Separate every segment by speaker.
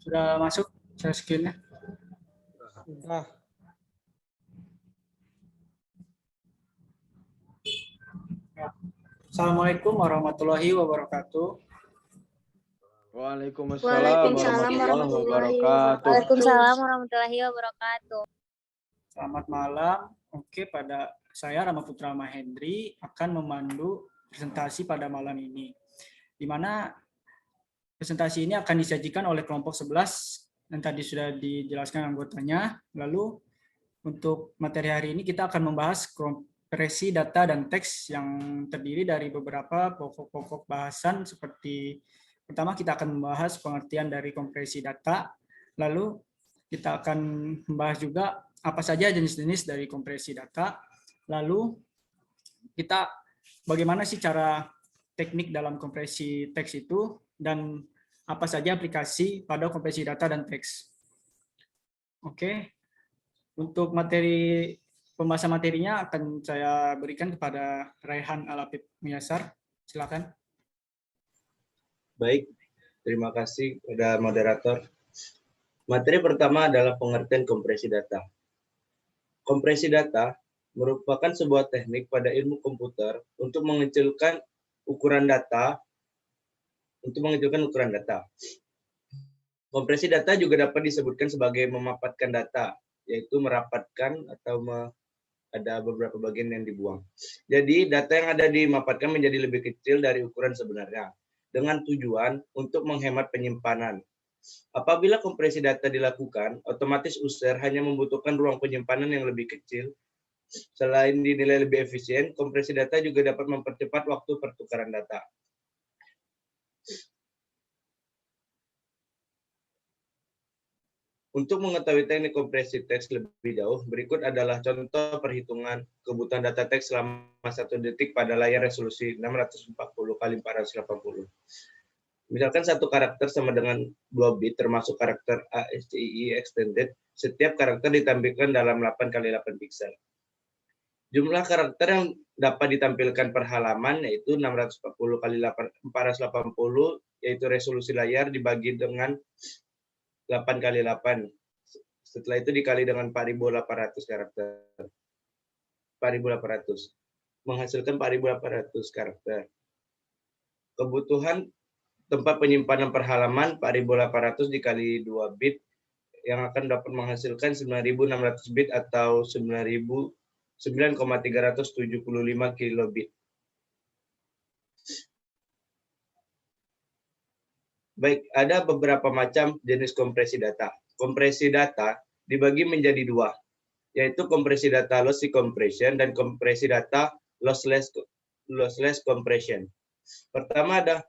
Speaker 1: Sudah masuk share screen-nya?
Speaker 2: Sudah.
Speaker 1: Assalamualaikum warahmatullahi wabarakatuh.
Speaker 3: Waalaikumsalam warahmatullahi wabarakatuh.
Speaker 4: Waalaikumsalam warahmatullahi wabarakatuh.
Speaker 1: Selamat malam. Oke, pada saya Rama Putra Mahendri akan memandu presentasi pada malam ini. Di mana presentasi ini akan disajikan oleh kelompok 11 yang tadi sudah dijelaskan anggotanya. Lalu untuk materi hari ini kita akan membahas kompresi data dan teks yang terdiri dari beberapa pokok-pokok bahasan seperti pertama kita akan membahas pengertian dari kompresi data, lalu kita akan membahas juga apa saja jenis-jenis dari kompresi data, lalu kita bagaimana sih cara teknik dalam kompresi teks itu, dan apa saja aplikasi pada kompresi data dan teks. Oke, untuk materi pembahasan materinya akan saya berikan kepada Raihan Alapit Muyasar. Silakan.
Speaker 5: Baik, terima kasih kepada moderator. Materi pertama adalah pengertian kompresi data. Kompresi data merupakan sebuah teknik pada ilmu komputer untuk mengecilkan ukuran data. Kompresi data juga dapat disebutkan sebagai memapatkan data, yaitu merapatkan atau ada beberapa bagian yang dibuang. Jadi data yang ada dimapatkan menjadi lebih kecil dari ukuran sebenarnya, dengan tujuan untuk menghemat penyimpanan. Apabila kompresi data dilakukan, otomatis user hanya membutuhkan ruang penyimpanan yang lebih kecil. Selain dinilai lebih efisien, kompresi data juga dapat mempercepat waktu pertukaran data. Untuk mengetahui teknik kompresi teks lebih jauh, berikut adalah contoh perhitungan kebutuhan data teks selama 1 detik pada layar resolusi 640 x 480. Misalkan satu karakter sama dengan 2 bit termasuk karakter ASCII extended, setiap karakter ditampilkan dalam 8 x 8 piksel. Jumlah karakter yang dapat ditampilkan per halaman yaitu 640 x 480, yaitu resolusi layar dibagi dengan 8 x 8. Setelah itu dikali dengan 4.800 karakter. 4.800. Menghasilkan 4.800 karakter. Kebutuhan tempat penyimpanan per halaman 4.800 dikali 2 bit yang akan dapat menghasilkan 9.600 bit atau 9,375 kilobit. Baik, ada beberapa macam jenis kompresi data. Kompresi data dibagi menjadi 2, yaitu kompresi data lossy compression dan kompresi data lossless compression. Pertama ada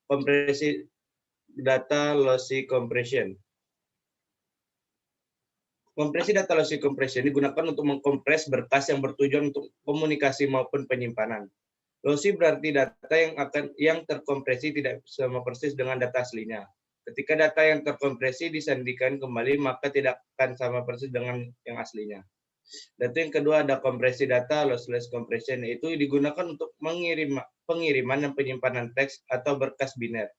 Speaker 5: kompresi data lossy compression. Kompresi data lossy compression digunakan untuk mengkompres berkas yang bertujuan untuk komunikasi maupun penyimpanan. Lossy berarti data yang terkompresi tidak sama persis dengan data aslinya. Ketika data yang terkompresi disandikan kembali, maka tidak akan sama persis dengan yang aslinya. Data yang kedua ada kompresi data lossless compression, yaitu digunakan untuk pengiriman dan penyimpanan teks atau berkas biner.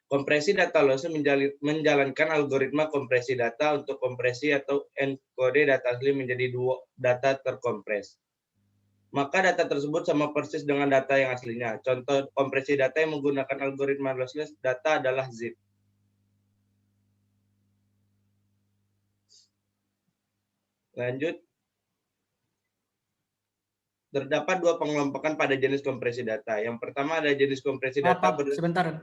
Speaker 5: Kompresi data lossy menjalankan algoritma kompresi data untuk kompresi atau enkode data asli menjadi data terkompres. Maka data tersebut sama persis dengan data yang aslinya. Contoh kompresi data yang menggunakan algoritma lossless data adalah zip. Lanjut. Terdapat 2 pengelompokan pada jenis kompresi data. Yang pertama ada jenis kompresi data.
Speaker 1: Sebentar.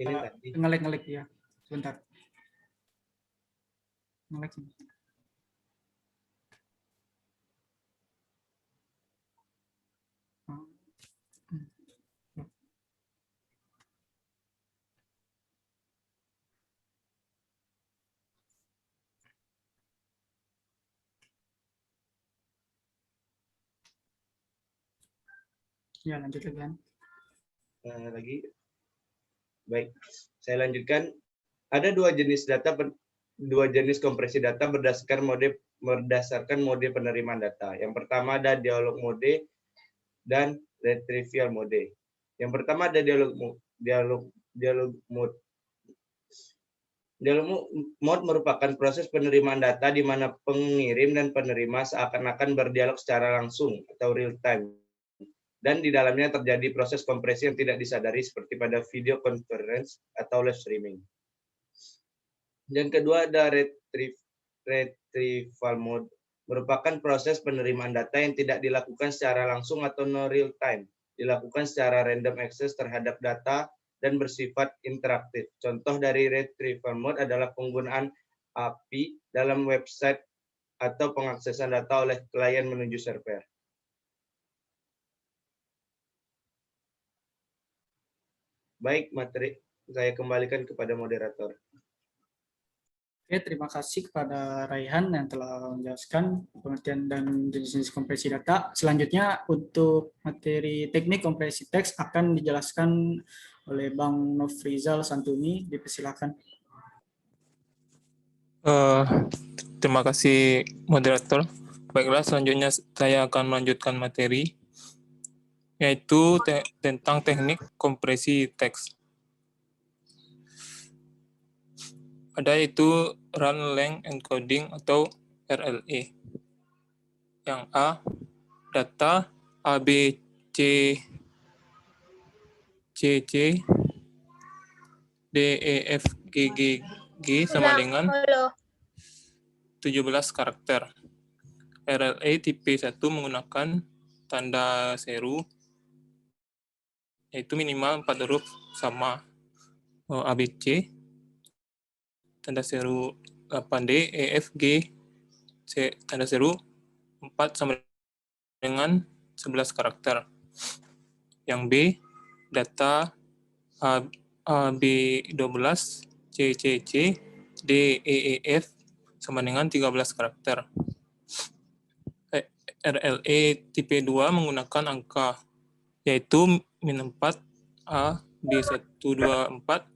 Speaker 5: Ini tadi.
Speaker 1: Ngelik ya. Sebentar. Ngelik. Ya, lanjut lagi.
Speaker 5: Baik, saya lanjutkan. Ada 2 jenis kompresi data berdasarkan mode penerimaan data. Yang pertama ada dialog mode dan retrieval mode. Yang pertama ada dialog mode. Dalam mode merupakan proses penerimaan data di mana pengirim dan penerima seakan-akan berdialog secara langsung atau real time. Dan di dalamnya terjadi proses kompresi yang tidak disadari seperti pada video conference atau live streaming. Dan kedua ada retrieval mode, merupakan proses penerimaan data yang tidak dilakukan secara langsung atau no real time, dilakukan secara random access terhadap data dan bersifat interaktif. Contoh dari retrieval mode adalah penggunaan API dalam website atau pengaksesan data oleh klien menuju server. Baik, materi saya kembalikan kepada moderator.
Speaker 1: Oke, terima kasih kepada Raihan yang telah menjelaskan pengertian dan jenis-jenis kompresi data. Selanjutnya untuk materi teknik kompresi teks akan dijelaskan oleh Bang Nofrizal Santuni. Dipersilakan.
Speaker 6: Terima kasih moderator. Baiklah, selanjutnya saya akan melanjutkan materi, yaitu tentang teknik kompresi teks. Ada itu run length encoding atau RLE. Yang A, data A, B, C, D, E, F, G, G sama dengan 17 karakter. RLE tipe 1 menggunakan tanda seru, yaitu minimal 4 huruf sama ABC, tanda seru 8D, E, F, G, C, tanda seru 4 sama dengan 11 karakter. Yang B, data A, B 12, C, D, E, F sama dengan 13 karakter. RLE tipe 2 menggunakan angka, yaitu min 4, A, B 124,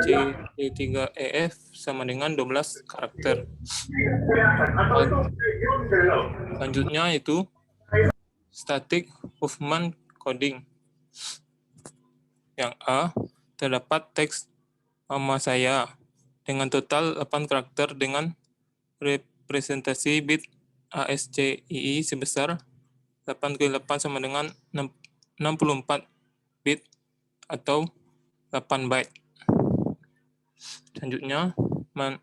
Speaker 6: C, D3, EF sama dengan 12 karakter. Selanjutnya itu static movement coding. Yang A, terdapat teks nama saya dengan total 8 karakter dengan representasi bit ASCII sebesar 8 kali 8 sama dengan 64 bit atau 8 byte. Selanjutnya,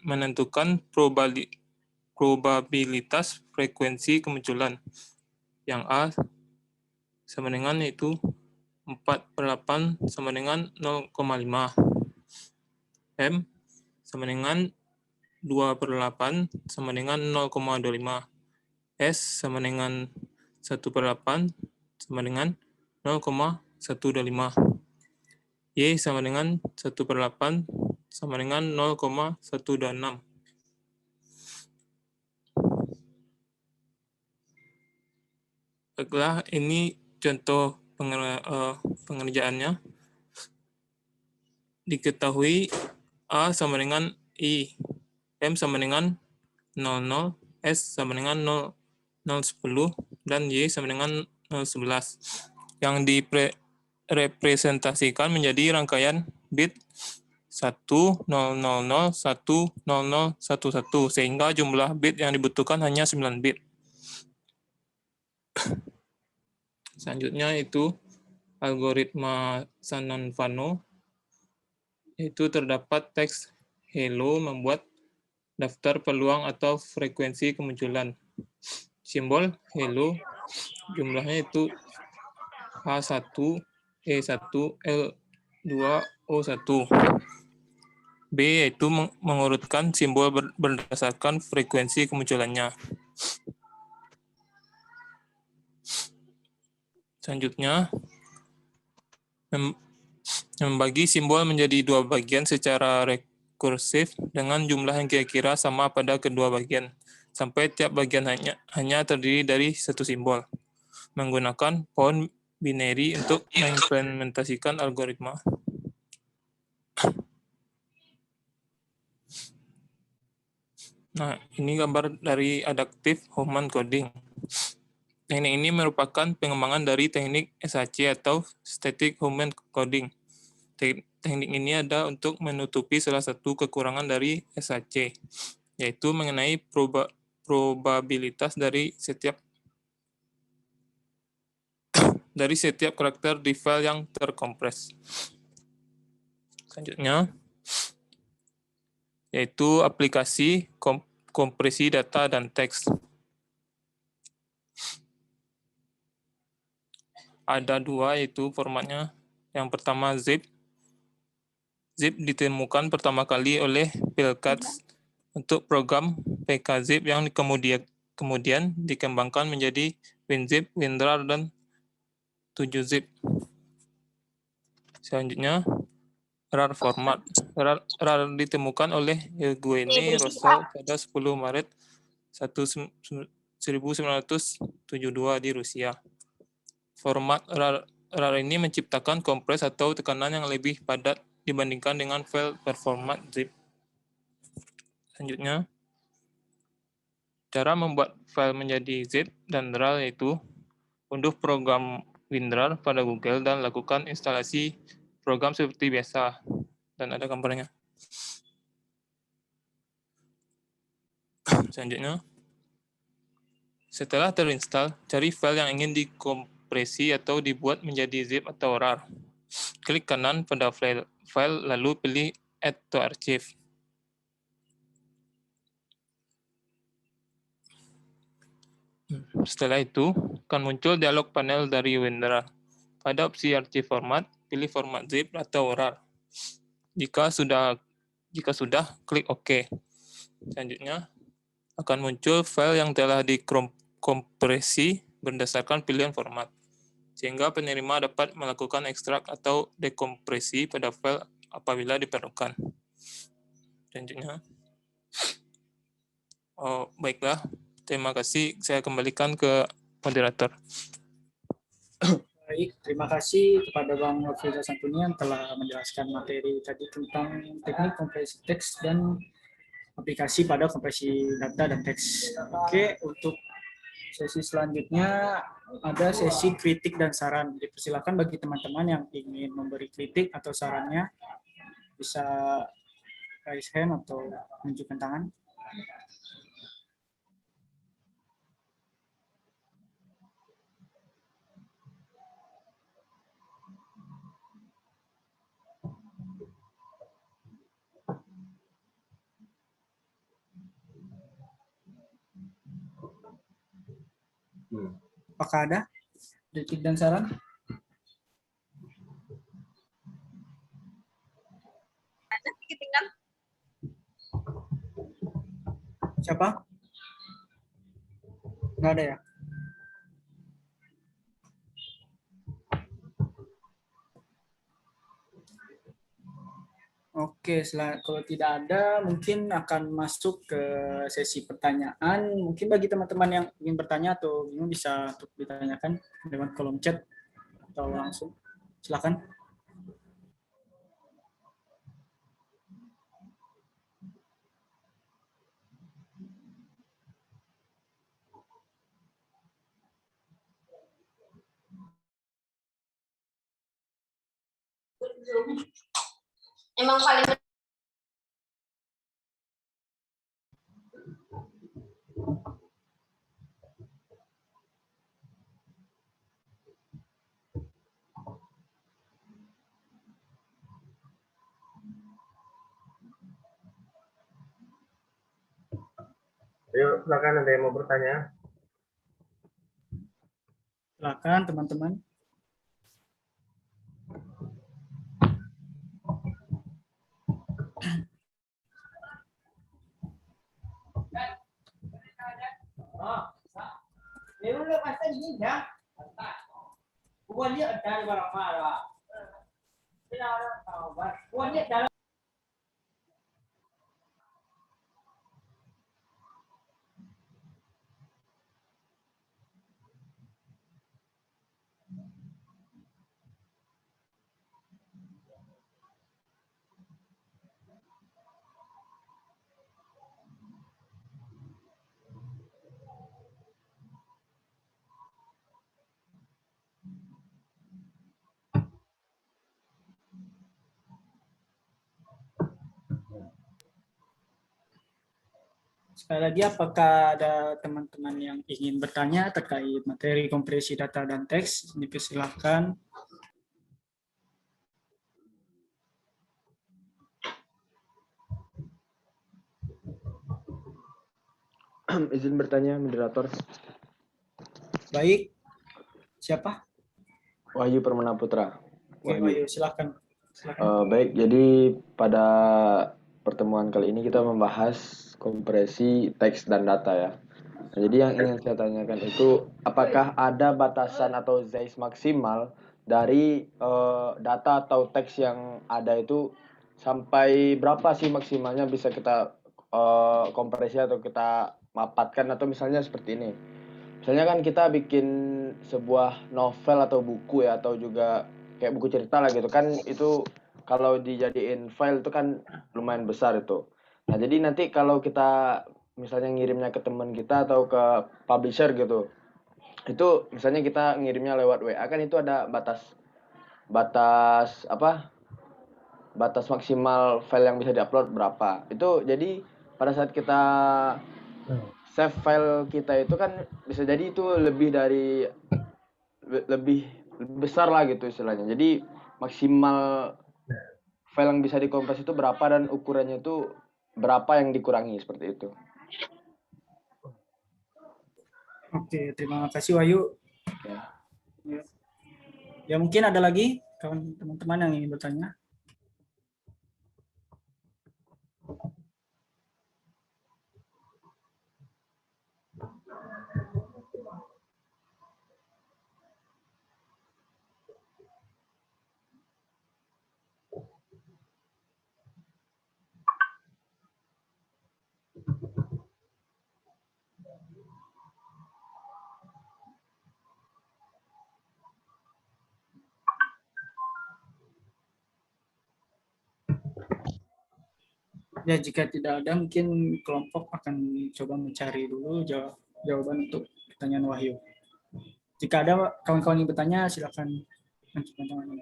Speaker 6: menentukan probabilitas frekuensi kemunculan. Yang A sama dengan itu 4/8 sama dengan 0,5. M sama dengan 2/8 sama dengan 0,25. S sama dengan 1/8 sama dengan 0,125. Y sama dengan 1/8 sama dengan 0,126. Baiklah, ini contoh pengerjaannya. Diketahui A sama dengan I, M sama dengan 00, S sama dengan 0,10, dan Y sama dengan 0,11. Yang direpresentasikan menjadi rangkaian bit 1, 0, 0, 0, 1, 0, 0, 1, 1, sehingga jumlah bit yang dibutuhkan hanya 9 bit. Selanjutnya itu algoritma Shannon-Fano, yaitu terdapat teks hello membuat daftar peluang atau frekuensi kemunculan. Simbol hello jumlahnya itu H1, E1, L2, O1. B yaitu mengurutkan simbol berdasarkan frekuensi kemunculannya. Selanjutnya, membagi simbol menjadi dua bagian secara rekursif dengan jumlah yang kira-kira sama pada kedua bagian, sampai tiap bagian hanya terdiri dari satu simbol, menggunakan pohon binary untuk mengimplementasikan algoritma. Nah, ini gambar dari adaptive movement coding. Teknik ini merupakan pengembangan dari teknik SHC atau static movement coding. teknik ini ada untuk menutupi salah satu kekurangan dari SAC, yaitu mengenai probabilitas dari setiap karakter di file yang terkompres. Selanjutnya, yaitu aplikasi kompresi data dan teks. Ada dua, yaitu formatnya. Yang pertama zip. Zip ditemukan pertama kali oleh Pelkats untuk program pkzip yang kemudian dikembangkan menjadi WinZip, WinRAR, dan 7zip. Selanjutnya, RAR format. RAR ditemukan oleh Eugene Rousseau pada 10 Maret 1972 di Rusia. Format RAR ini menciptakan kompres atau tekanan yang lebih padat dibandingkan dengan file berformat zip. Selanjutnya, cara membuat file menjadi zip dan RAR yaitu unduh program WinRAR pada Google dan lakukan instalasi program seperti biasa. Dan ada gambarnya. Selanjutnya, setelah terinstall, cari file yang ingin dikompresi atau dibuat menjadi zip atau RAR. Klik kanan pada file lalu pilih Add to Archive. Setelah itu, akan muncul dialog panel dari WinRAR. Pada opsi Archive Format, pilih format zip atau RAR. Jika sudah, klik OK. Selanjutnya, akan muncul file yang telah dikompresi berdasarkan pilihan format, sehingga penerima dapat melakukan ekstrak atau dekompresi pada file apabila diperlukan. Selanjutnya, baiklah, terima kasih. Saya kembalikan ke moderator.
Speaker 1: Baik, terima kasih kepada Bang Nofriza Santuni yang telah menjelaskan materi tadi tentang teknik kompresi teks dan aplikasi pada kompresi data dan teks. Oke, untuk sesi selanjutnya ada sesi kritik dan saran. Dipersilakan bagi teman-teman yang ingin memberi kritik atau sarannya bisa raise hand atau menunjukkan tangan. Apakah ada kritik dan saran? Siapa? Nggak ada ya? Oke, kalau tidak ada, mungkin akan masuk ke sesi pertanyaan. Mungkin bagi teman-teman yang ingin bertanya atau bingung bisa untuk ditanyakan lewat kolom chat atau langsung. Silakan.
Speaker 7: Emang paling
Speaker 5: Ayo, silakan ada yang mau bertanya.
Speaker 1: Silakan teman-teman. Sekali lagi, apakah ada teman-teman yang ingin bertanya terkait materi kompresi data dan teks? Dipersilahkan.
Speaker 3: Izin bertanya, moderator.
Speaker 1: Baik. Siapa?
Speaker 3: Wahyu Permana Putra.
Speaker 1: Oke, Wahyu, silakan. Silakan.
Speaker 3: Baik, jadi pada pertemuan kali ini kita membahas kompresi teks dan data ya. Nah, jadi yang ingin saya tanyakan itu, apakah ada batasan atau size maksimal dari data atau teks yang ada itu, sampai berapa sih maksimalnya bisa kita kompresi atau kita mapatkan, atau misalnya seperti ini. Misalnya kan kita bikin sebuah novel atau buku ya, atau juga kayak buku cerita lah gitu kan, itu kalau dijadiin file itu kan lumayan besar itu. Nah, jadi nanti kalau kita misalnya ngirimnya ke teman kita atau ke publisher gitu, itu misalnya kita ngirimnya lewat WA kan, itu ada batas maksimal file yang bisa diupload berapa. Itu jadi pada saat kita save file kita itu kan bisa jadi itu lebih besar lah gitu istilahnya. Jadi maksimal file yang bisa dikompres itu berapa dan ukurannya itu berapa yang dikurangi, seperti itu.
Speaker 1: Oke, terima kasih Wahyu. Ya, mungkin ada lagi teman-teman yang ingin bertanya. Ya, jika tidak ada, mungkin kelompok akan coba mencari dulu jawaban untuk pertanyaan Wahyu. Jika ada kawan-kawan yang bertanya, silakan angkat tangan.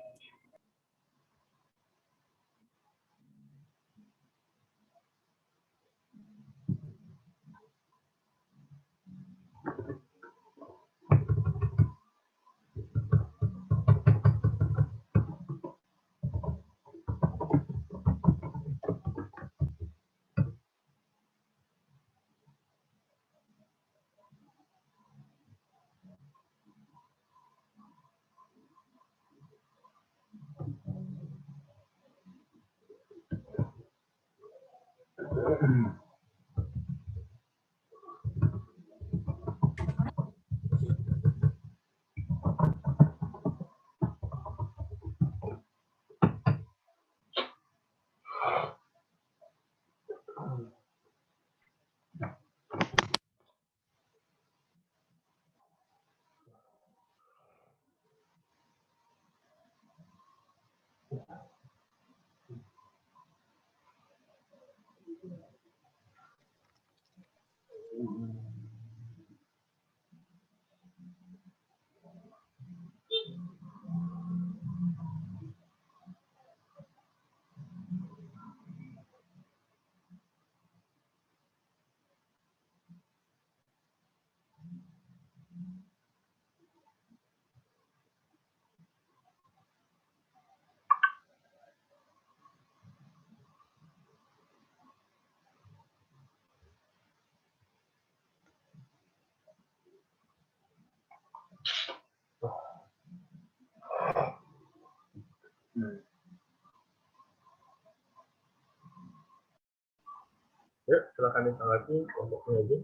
Speaker 8: Yuk, silakan ditanggapi kelompoknya aja.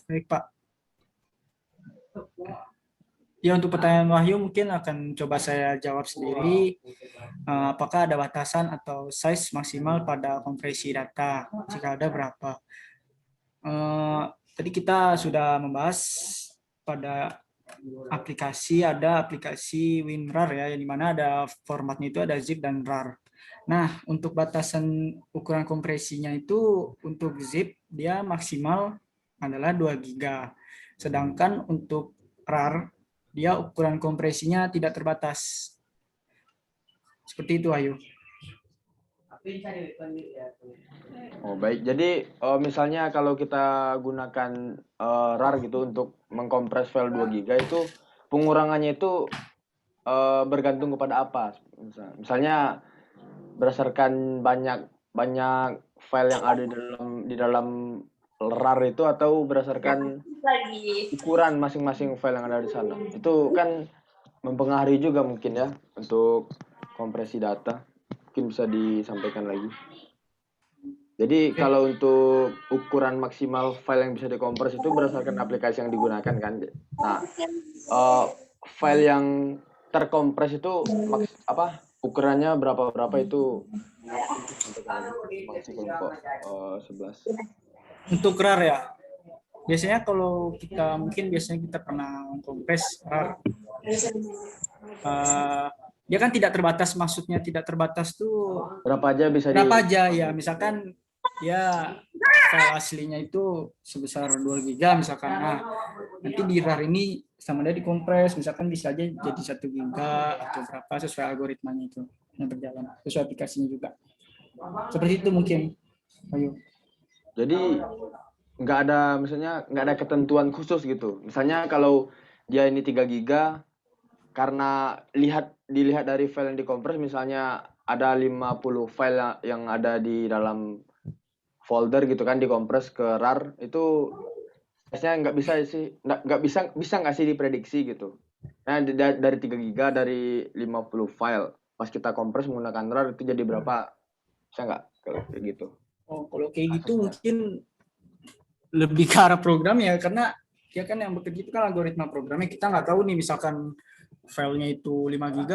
Speaker 1: Baik, Pak. Ya, untuk pertanyaan Wahyu mungkin akan coba saya jawab sendiri. Apakah ada batasan atau size maksimal pada kompresi data? Jika ada, berapa? Tadi kita sudah membahas pada aplikasi, ada aplikasi WinRAR ya, yang dimana ada formatnya itu ada zip dan RAR. Nah, untuk batasan ukuran kompresinya itu untuk zip dia maksimal adalah 2 GB. Sedangkan untuk RAR dia ukuran kompresinya tidak terbatas. Seperti itu, Ayu.
Speaker 3: Oh baik, jadi misalnya kalau kita gunakan RAR gitu untuk mengkompres file 2 GB itu pengurangannya itu bergantung kepada apa? Misalnya berdasarkan banyak file yang ada di dalam RAR itu atau berdasarkan
Speaker 7: Lagi.
Speaker 3: ukuran masing-masing file yang ada di sana. Itu kan mempengaruhi juga mungkin ya untuk kompresi data. Mungkin bisa disampaikan lagi. Jadi kalau untuk ukuran maksimal file yang bisa dikompres itu berdasarkan aplikasi yang digunakan kan. Nah, file yang terkompres itu ukurannya berapa itu masih kelompok 11.
Speaker 1: Untuk RAR ya. Biasanya kalau biasanya kita pernah kompres RAR. Dia kan tidak terbatas, maksudnya tidak terbatas tuh
Speaker 3: Berapa aja bisa
Speaker 1: berapa aja ya, misalkan ya file aslinya itu sebesar 2 GB misalkan. Nah, nanti di RAR ini sama dia dikompres, misalkan bisa aja jadi 1 GB atau berapa sesuai algoritmanya itu yang berjalan, sesuai aplikasinya juga. Seperti itu mungkin. Ayo.
Speaker 3: Jadi nggak ada ketentuan khusus gitu. Misalnya kalau dia ini 3 GB karena dilihat dari file yang dikompres, misalnya ada 50 file yang ada di dalam folder gitu kan, dikompres ke RAR, itu biasanya nggak bisa nggak sih diprediksi gitu. Nah dari 3 GB dari 50 file pas kita kompres menggunakan RAR itu jadi berapa, bisa nggak kalau kayak gitu?
Speaker 1: Oh, kalau kayak gitu mungkin lebih ke arah program ya, karena dia kan yang bekerja itu kan algoritma programnya. Kita nggak tahu nih, misalkan filenya itu 5 GB,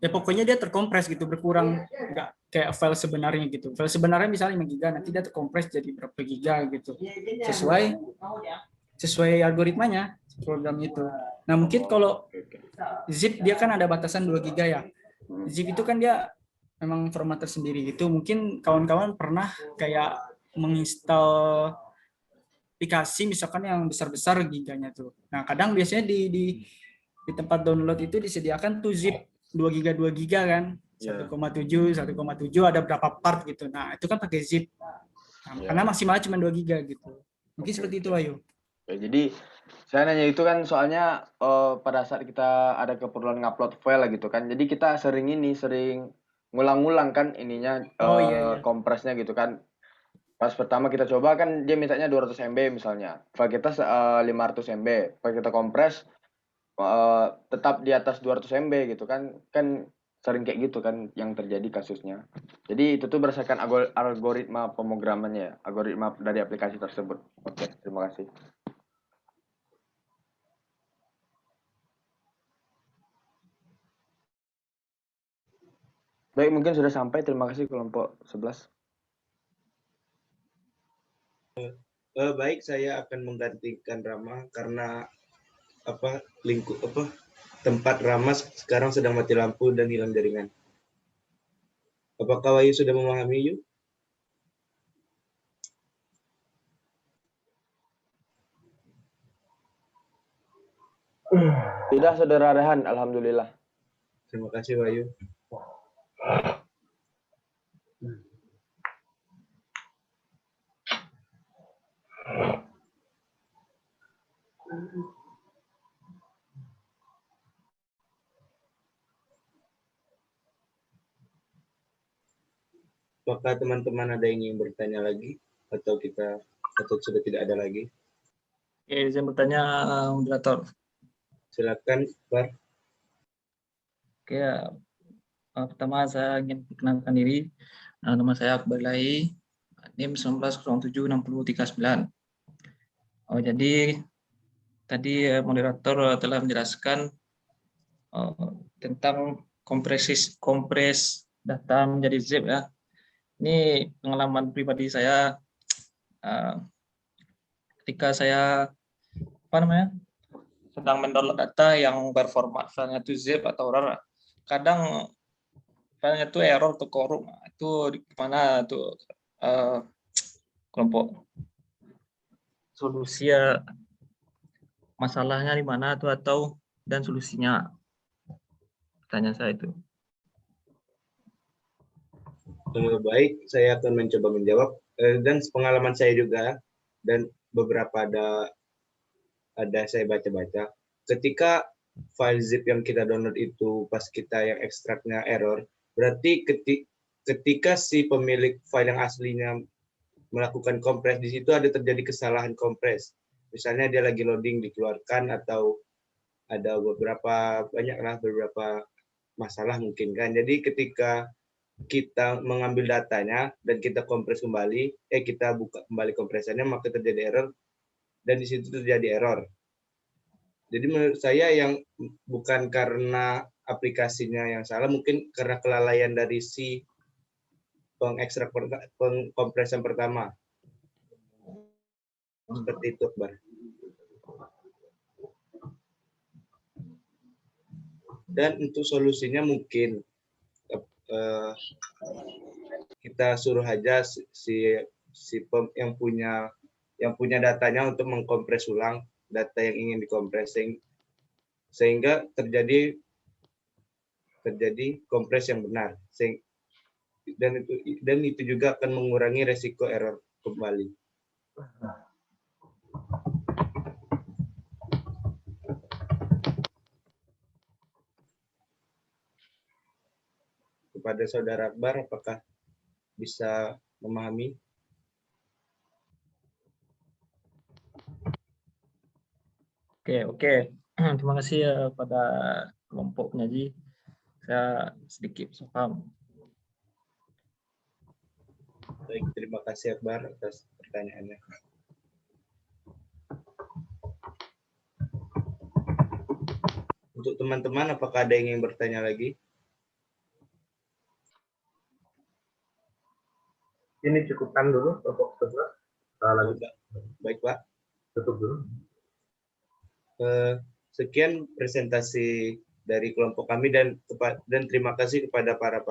Speaker 1: ya pokoknya dia terkompres gitu, berkurang, nggak kayak file sebenarnya gitu. File sebenarnya misalnya 5 GB, nanti dia terkompres jadi berapa giga gitu, sesuai algoritmanya program itu. Nah mungkin kalau zip dia kan ada batasan 2 GB ya. Zip itu kan dia memang format tersendiri gitu. Mungkin kawan-kawan pernah kayak menginstal aplikasi misalkan yang besar-besar giganya tuh. Nah, kadang biasanya di tempat download itu disediakan tuh zip 2 GB 2 GB kan. 1,7 ada berapa part gitu. Nah, itu kan pakai zip. Nah, karena maksimal cuma 2 GB gitu. Mungkin seperti itu, Ayu.
Speaker 3: Ya, jadi saya nanya itu kan soalnya pada saat kita ada keperluan ngupload file gitu kan. Jadi kita sering ngulang-ngulang kan ininya
Speaker 1: Iya.
Speaker 3: kompresnya gitu kan. Pas pertama kita coba kan dia mintanya 200 MB misalnya. File kita 500 MB. Pas kita kompres tetap di atas 200 MB gitu kan. Kan sering kayak gitu kan yang terjadi kasusnya. Jadi itu tuh berdasarkan algoritma pemrogramannya ya, algoritma dari aplikasi tersebut. Oke, terima kasih. Baik, mungkin sudah sampai. Terima kasih kelompok 11.
Speaker 5: Baik, saya akan menggantikan Rama karena tempat Rama sekarang sedang mati lampu dan hilang jaringan. Apakah Wahyu sudah memahami, Yu?
Speaker 3: Tidak, Saudara Rehan, alhamdulillah.
Speaker 5: Terima kasih, Wahyu. Apakah teman-teman ada yang ingin bertanya lagi atau sudah tidak ada lagi?
Speaker 9: Oke, saya bertanya moderator.
Speaker 5: Silakan, Bar.
Speaker 9: Oke, pertama saya ingin perkenalkan diri. Nama saya Akbar Lai, NIM 19076039. Oh, jadi tadi moderator telah menjelaskan tentang kompres data menjadi zip ya. Ini pengalaman pribadi saya ketika saya sedang mendownload data yang berformat filenya itu zip atau RAR, kadang filenya itu error atau korup. Itu gimana tuh kelompok solusi masalahnya di mana tuh atau dan solusinya? Tanya saya itu.
Speaker 5: Baik, saya akan mencoba menjawab dan pengalaman saya juga dan beberapa ada saya baca-baca. Ketika file zip yang kita download itu pas kita yang ekstraknya error, berarti ketika si pemilik file yang aslinya melakukan kompres, di situ ada terjadi kesalahan kompres. Misalnya dia lagi loading dikeluarkan atau ada beberapa masalah mungkin kan. Jadi ketika kita mengambil datanya dan kita kompres kembali, kita buka kembali kompresannya, maka terjadi error dan di situ terjadi error. Jadi menurut saya yang bukan karena aplikasinya yang salah, mungkin karena kelalaian dari si pengkompresan pertama. Seperti itu, Akbar. Dan untuk solusinya mungkin kita suruh aja yang punya datanya untuk mengkompres ulang data yang ingin dikompres sehingga terjadi kompres yang benar. Dan itu juga akan mengurangi resiko error kembali. Kepada Saudara Akbar, apakah bisa memahami?
Speaker 9: Oke. Terima kasih ya pada kelompok penyaji. Saya sedikit paham.
Speaker 5: Baik, terima kasih Akbar atas pertanyaannya. Untuk teman-teman, apakah ada yang ingin bertanya lagi?
Speaker 8: Ini cukupkan dulu kelompok 11.
Speaker 5: Baik, Pak.
Speaker 8: Tutup dulu.
Speaker 5: Sekian presentasi dari kelompok kami dan terima kasih kepada para